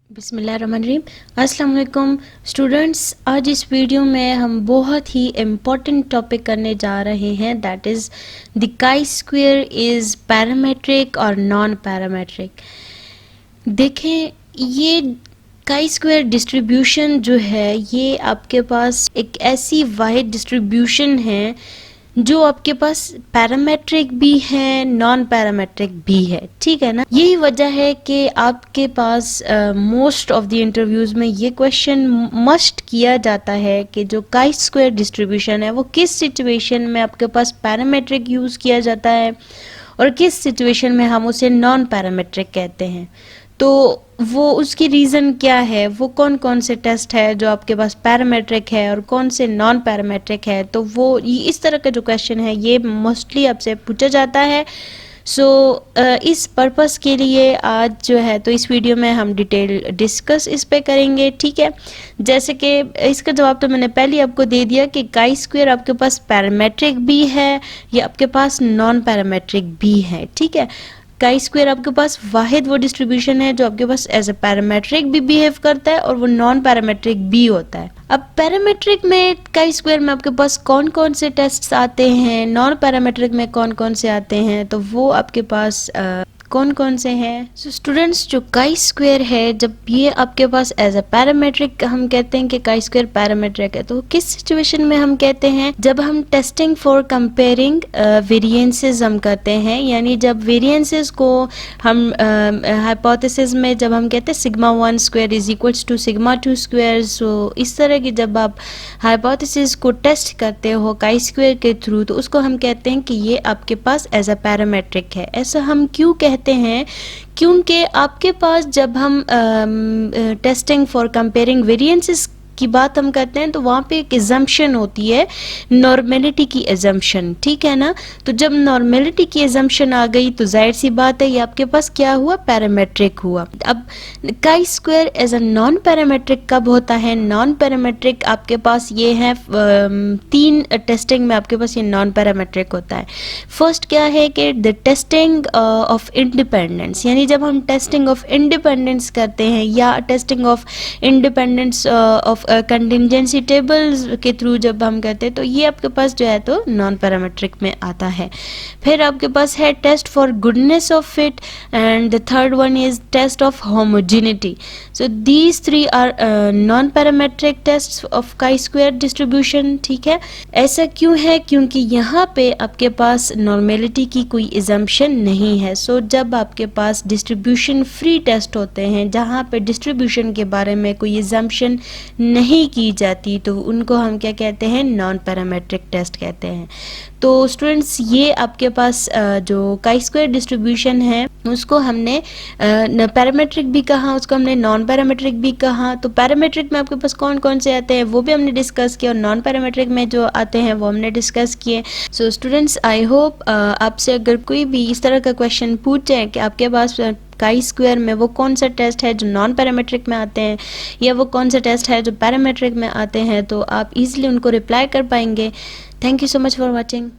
बिस्मिल्लाहिर्रहमानिर्रहीम। अस्सलाम वालेकुम स्टूडेंट्स, आज इस वीडियो में हम बहुत ही इम्पोर्टेंट टॉपिक करने जा रहे हैं, that is the chi square is parametric और नॉन पैरामेट्रिक। देखें, ये काई स्क्वायर डिस्ट्रीब्यूशन जो है ये आपके पास एक ऐसी वाहिद डिस्ट्रीब्यूशन है जो आपके पास पैरामेट्रिक भी है, नॉन पैरामेट्रिक भी है, ठीक है ना। यही वजह है कि आपके पास मोस्ट ऑफ द इंटरव्यूज में ये क्वेश्चन मस्ट किया जाता है कि जो काई स्क्वायर डिस्ट्रीब्यूशन है वो किस सिचुएशन में आपके पास पैरामेट्रिक यूज किया जाता है और किस सिचुएशन में हम उसे नॉन पैरामेट्रिक कहते हैं। तो वो उसकी रीज़न क्या है, वो कौन कौन से टेस्ट है जो आपके पास पैरामेट्रिक है और कौन से नॉन पैरामेट्रिक है, तो वो इस तरह का जो क्वेश्चन है ये मोस्टली आपसे पूछा जाता है। इस पर्पस के लिए आज जो है तो इस वीडियो में हम डिटेल डिस्कस इस पे करेंगे, ठीक है। जैसे कि इसका जवाब तो मैंने पहले आपको दे दिया कि काई स्क्वायर आपके पास पैरामेट्रिक भी है या आपके पास नॉन पैरामेट्रिक भी है, ठीक है। काई स्क्वायर आपके पास वाहिद वो डिस्ट्रीब्यूशन है जो आपके पास एज ए पैरामेट्रिक भी बिहेव करता है और वो नॉन पैरामेट्रिक भी होता है। अब पैरामेट्रिक में काई स्क्वायर में आपके पास कौन कौन से टेस्ट्स आते हैं, नॉन पैरामेट्रिक में कौन कौन से आते हैं, तो वो आपके पास कौन कौन से हैं। सो स्टूडेंट्स, जो काई स्क्वायर है जब ये आपके पास एज अ पैरामेट्रिक हम कहते हैं कि काई स्क्वायर पैरामेट्रिक है, तो किस सिचुएशन में हम कहते हैं, जब हम टेस्टिंग फॉर कंपेयरिंग वेरिएंसेस हम करते हैं, यानी जब वेरिएंसेस को हम हाइपोथेसिस में जब हम कहते हैं sigma 1 square is equals to sigma 2 square, so इस तरह की जब आप हाइपोथेसिस को टेस्ट करते हो काई स्क्वायर के थ्रू, तो उसको हम कहते हैं कि ये आपके पास एज अ पैरामेट्रिक है। ऐसा हम क्यों कहते हैं? क्योंकि आपके पास जब हम टेस्टिंग फॉर कंपेयरिंग वेरिएंसेस की बात हम करते हैं तो वहाँ पे एक एजम्पशन होती है, नॉर्मेलिटी की एजम्पशन, ठीक है ना। तो जब नॉर्मेलिटी की एजम्पशन आ गई तो जाहिर सी बात है ये आपके पास क्या हुआ, पैरामेट्रिक हुआ। अब chi square as a non parametric कब होता है? नॉन पैरामेट्रिक आपके पास ये है 3 टेस्टिंग में आपके पास ये नॉन पैरामेट्रिक होता है। फर्स्ट क्या है कि द टेस्टिंग ऑफ इंडिपेंडेंस, यानी जब हम टेस्टिंग ऑफ इंडिपेंडेंस करते हैं या testing of independence of contingency tables के थ्रू जब हम करते हैं तो ये आपके पास जो है तो नॉन पैरामेट्रिक में आता है। फिर आपके पास है test for goodness of fit and the third one is test of homogeneity. So these 3 are non parametric test of chi square distribution, ठीक है। ऐसा क्यों है? क्योंकि यहाँ पे आपके पास नॉर्मेलिटी की कोई एजम्पशन नहीं है। सो जब आपके पास डिस्ट्रीब्यूशन फ्री टेस्ट होते हैं जहाँ पे डिस्ट्रीब्यूशन के बारे में कोई एजम्पशन नहीं की जाती तो उनको हम क्या कहते हैं, नॉन पैरामेट्रिक टेस्ट कहते हैं। तो स्टूडेंट्स, ये आपके पास जो काई स्क्वायर डिस्ट्रीब्यूशन है उसको हमने पैरामेट्रिक भी कहा, उसको हमने नॉन पैरामेट्रिक भी कहा। तो पैरामेट्रिक में आपके पास कौन कौन से आते हैं वो भी हमने डिस्कस किया और नॉन पैरामेट्रिक में जो आते हैं वो हमने डिस्कस किए। सो स्टूडेंट्स, आई होप आपसे अगर कोई भी इस तरह का क्वेश्चन पूछे कि आपके पास काई स्क्वायर में वो कौन सा टेस्ट है जो नॉन पैरामेट्रिक में आते हैं या वो कौन सा टेस्ट है जो पैरामेट्रिक में आते हैं, तो आप इजीली उनको रिप्लाई कर पाएंगे। Thank you so much for watching.